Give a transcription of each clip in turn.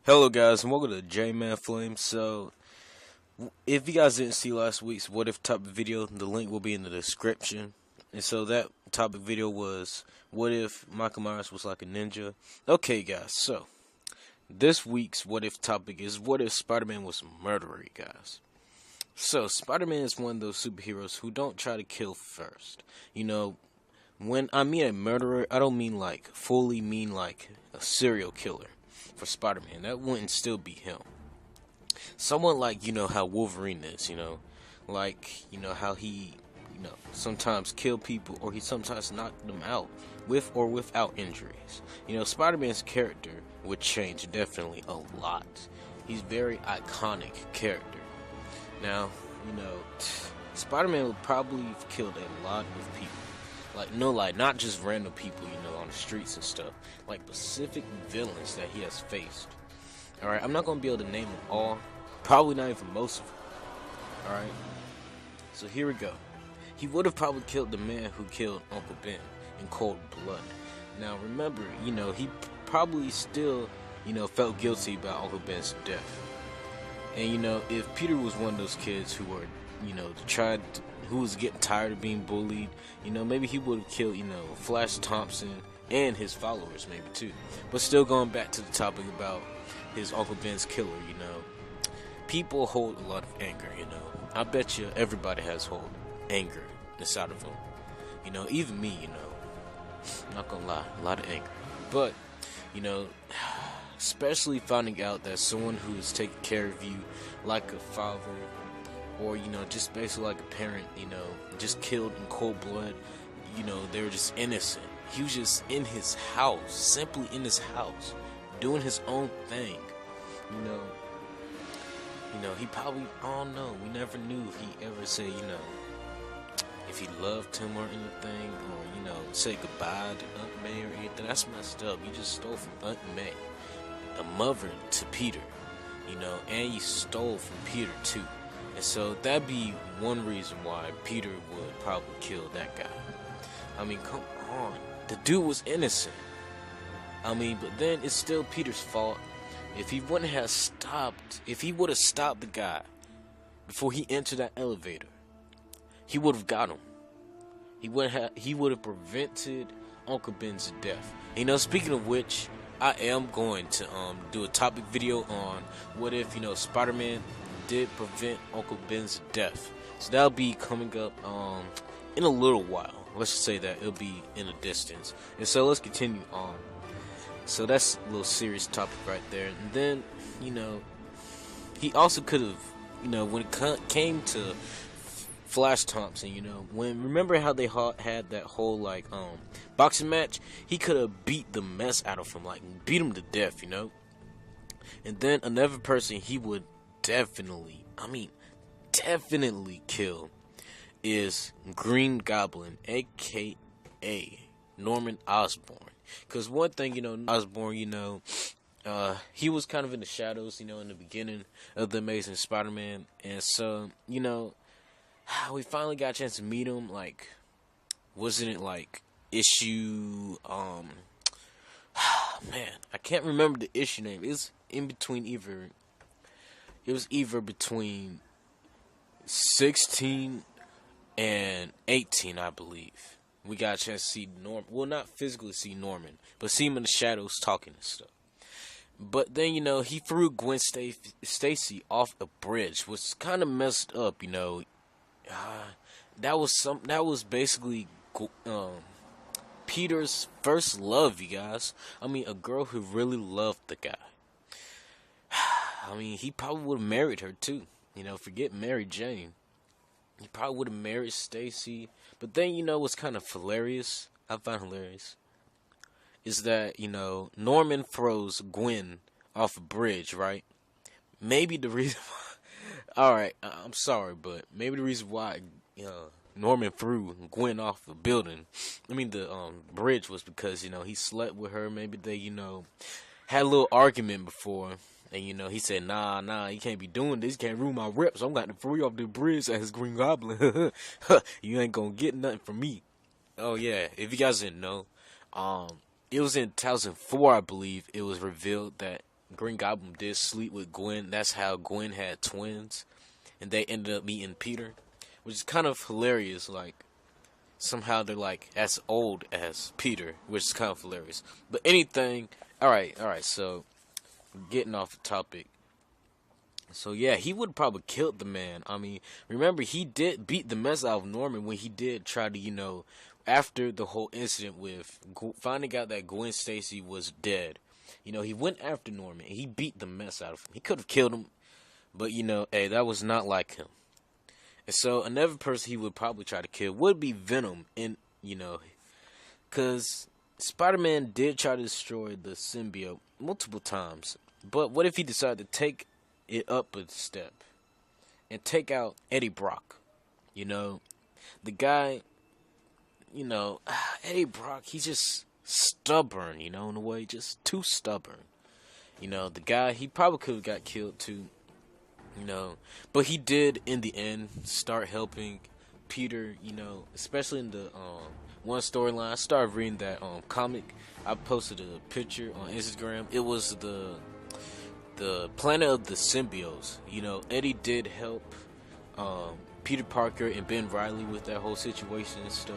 Hello guys and welcome to JmanFlame. So if you guys didn't see last week's what if topic video, the link will be in the description. And so that topic video was what if Michael Myers was like a ninja. Okay guys, so this week's what if topic is what if Spider-Man was a murderer, guys. So Spider-Man is one of those superheroes who don't try to kill first. You know, when I mean a murderer, I don't mean like fully mean like a serial killer. For Spider-Man, that wouldn't still be him. Someone like, how Wolverine is, like, how he, sometimes kill people or he sometimes knock them out with or without injuries. Spider-Man's character would change definitely a lot. He's very iconic character. Now, Spider-Man would probably have killed a lot of people. Not just random people, on the streets and stuff. Like, specific villains that he has faced. Alright, I'm not going to be able to name them all. Probably not even most of them. Alright? So, here we go. He would have probably killed the man who killed Uncle Ben in cold blood. Now, remember, he probably still, felt guilty about Uncle Ben's death. And, if Peter was one of those kids who were, who was getting tired of being bullied, maybe he would have killed, Flash Thompson and his followers maybe too. But still going back to the topic about his Uncle Ben's killer, people hold a lot of anger, I bet you everybody has hold anger inside of them. Even me, I'm not gonna lie, a lot of anger. But, especially finding out that someone who's taking care of you like a father, or, just basically like a parent, just killed in cold blood, they were just innocent. He was just in his house, simply in his house, doing his own thing, he probably, I don't know, we never knew if he ever said, if he loved him or anything, or, say goodbye to Aunt May or anything. That's messed up. You just stole from Aunt May, a mother to Peter, and you stole from Peter too. And so that'd be one reason why Peter would probably kill that guy. I mean, come on. The dude was innocent. But then it's still Peter's fault. If he wouldn't have stopped, if he would have stopped the guy before he entered that elevator, he would have got him. He would have prevented Uncle Ben's death. Speaking of which, I am going to do a topic video on what if, Spider-Man did prevent Uncle Ben's death. So that'll be coming up in a little while. Let's just say that it'll be in a distance. And so let's continue on. So that's a little serious topic right there. And then, he also could have, when it came to Flash Thompson, remember how they had that whole boxing match? He could have beat the mess out of him, beat him to death, And then another person he would definitely kill is Green Goblin, aka Norman Osborn. Because one thing, Osborn, he was kind of in the shadows, in the beginning of the Amazing Spider-Man. And so, we finally got a chance to meet him. Wasn't it issue, man, I can't remember the issue name. It's in between it was either between 16 and 18, I believe. We got a chance to see Norman. Well, not physically see Norman, but see him in the shadows talking and stuff. But then, he threw Gwen Stacy off a bridge, which is kind of messed up, that was basically Peter's first love, you guys. A girl who really loved the guy. He probably would have married her too. Forget Mary Jane. He probably would have married Stacy. But then, what's kind of hilarious, I find hilarious, is that, Norman throws Gwen off a bridge, right? Maybe the reason why, alright, I'm sorry, but maybe the reason why, Norman threw Gwen off the building, the bridge, was because, he slept with her. Maybe they, had a little argument before. And, he said, nah, you can't be doing this. You can't ruin my rep, so I'm going to throw you off the bridge as Green Goblin. You ain't going to get nothing from me. Oh, yeah, if you guys didn't know, it was in 2004, I believe, it was revealed that Green Goblin did sleep with Gwen. That's how Gwen had twins, and they ended up meeting Peter, which is kind of hilarious. Like, somehow they're like as old as Peter, which is kind of hilarious. But anything, all right. So getting off the topic. So yeah, he would probably killed the man. I mean, remember he did beat the mess out of Norman when he did try to, after the whole incident with finding out that Gwen Stacy was dead. He went after Norman and he beat the mess out of him. He could have killed him, but hey, that was not like him. And so another person he would probably try to kill would be Venom, and because Spider-Man did try to destroy the symbiote multiple times. But what if he decided to take it up a step and take out Eddie Brock? The guy, Eddie Brock, he's just stubborn, in a way, just too stubborn. The guy, he probably could have got killed too, but he did in the end start helping Peter, especially in the one storyline. I started reading that comic. I posted a picture on Instagram. It was the Planet of the Symbiotes. Eddie did help Peter Parker and Ben Reilly with that whole situation and stuff.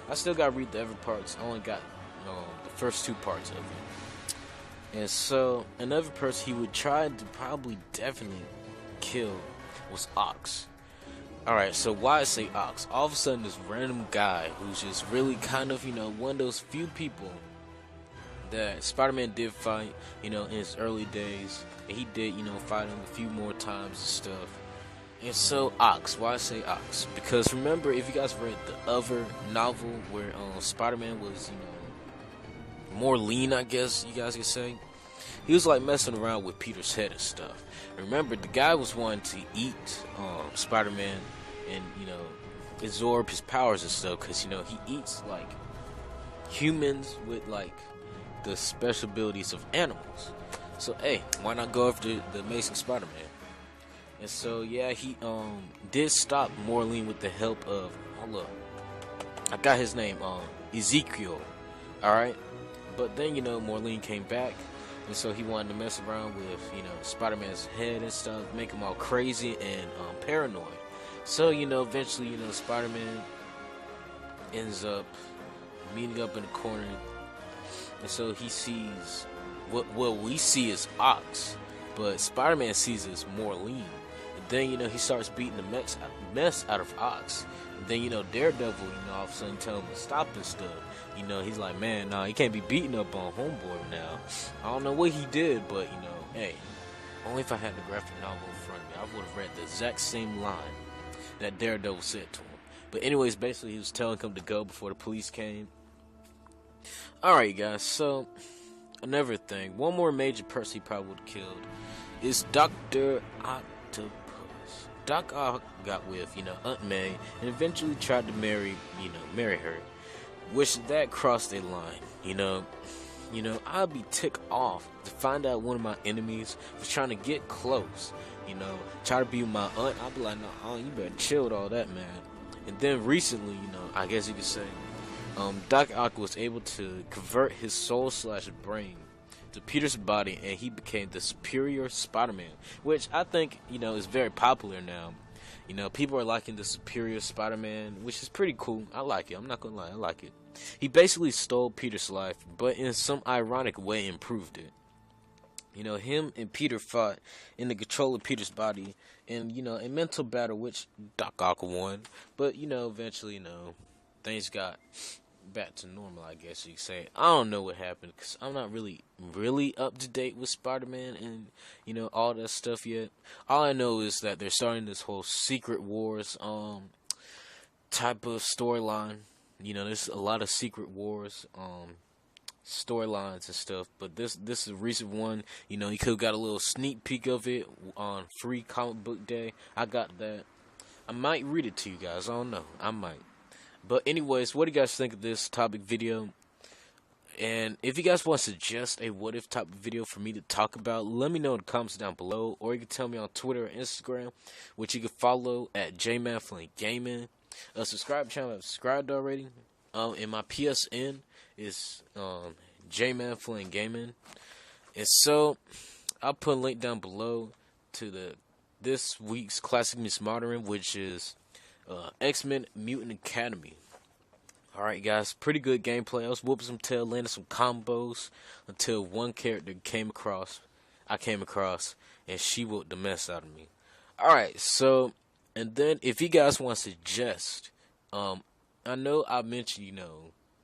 I still got to read the other parts. I only got the first 2 parts of it. And so another person he would try to probably definitely kill was Ox. Alright, so why I say Ox? All of a sudden this random guy who's just really kind of, one of those few people that Spider-Man did fight, in his early days. And he did, fight him a few more times and stuff. And so Ox, why I say Ox? Because remember, if you guys read the other novel where Spider-Man was, more lean, I guess you guys could say. He was like messing around with Peter's head and stuff. Remember, the guy was wanting to eat Spider-Man and, absorb his powers and stuff. Because, he eats, like, humans with, like, the special abilities of animals. So, hey, why not go after the Amazing Spider-Man? And so, yeah, he did stop Morlene with the help of, hold up, I got his name, Ezekiel, alright? But then, Morlene came back, and so he wanted to mess around with, Spider-Man's head and stuff, make him all crazy and paranoid. So, eventually, Spider-Man ends up meeting up in the corner, and so he sees, what we see is Ox, but Spider-Man sees as Morlene. And then, he starts beating the mess out of Ox. And then, Daredevil, all of a sudden tell him to stop and stuff. He's like, man, nah, he can't be beating up on Homeboy now. I don't know what he did, but, hey, only if I had the graphic novel in front of me, I would have read the exact same line that Daredevil said to him. But anyways, basically, he was telling him to go before the police came. Alright, guys, so, another thing. One more major person he probably would have killed is Dr. Octopus. Doc Ock got with, Aunt May, and eventually tried to marry her. Which that crossed a line, I'd be ticked off to find out one of my enemies was trying to get close, try to be with my aunt. I'd be like, no, you better chill with all that, man. And then recently, I guess you could say, Doc Ock was able to convert his soul/brain to Peter's body, and he became the superior Spider-Man, which I think, is very popular now. People are liking the superior Spider-Man, which is pretty cool. I like it. I'm not gonna lie, I like it. He basically stole Peter's life, but in some ironic way improved it. Him and Peter fought in the control of Peter's body, and, a mental battle, which Doc Ock won. But, eventually, things got back to normal, I guess you could say. I don't know what happened, because I'm not really up to date with Spider-Man and, all that stuff yet. All I know is that they're starting this whole Secret Wars, type of storyline. There's a lot of Secret Wars, storylines and stuff, but this is a recent one. You could have got a little sneak peek of it on Free Comic Book Day. I got that. I might read it to you guys. I don't know. I might. But anyways, what do you guys think of this topic video? And if you guys want to suggest a what if type of video for me to talk about, let me know in the comments down below, or you can tell me on Twitter or Instagram, which you can follow at JmanFlameGaming. Subscribe to the channel if you subscribed already. And my PSN is JmanFlameGaming. And so, I'll put a link down below to this week's Classic Miss Modern, which is X-Men Mutant Academy. Alright guys, pretty good gameplay. I was whooping some tail, landing some combos until one character I came across, and she whooped the mess out of me. Alright, so, and then if you guys want to suggest, I know I mentioned, a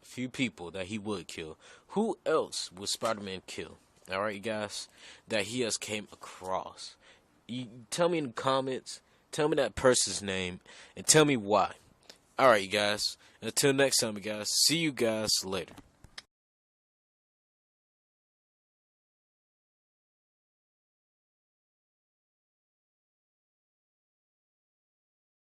few people that he would kill. Who else would Spider-Man kill? Alright guys, that he has came across. You tell me in the comments, tell me that person's name, and tell me why. Alright, you guys. Until next time, you guys. See you guys later.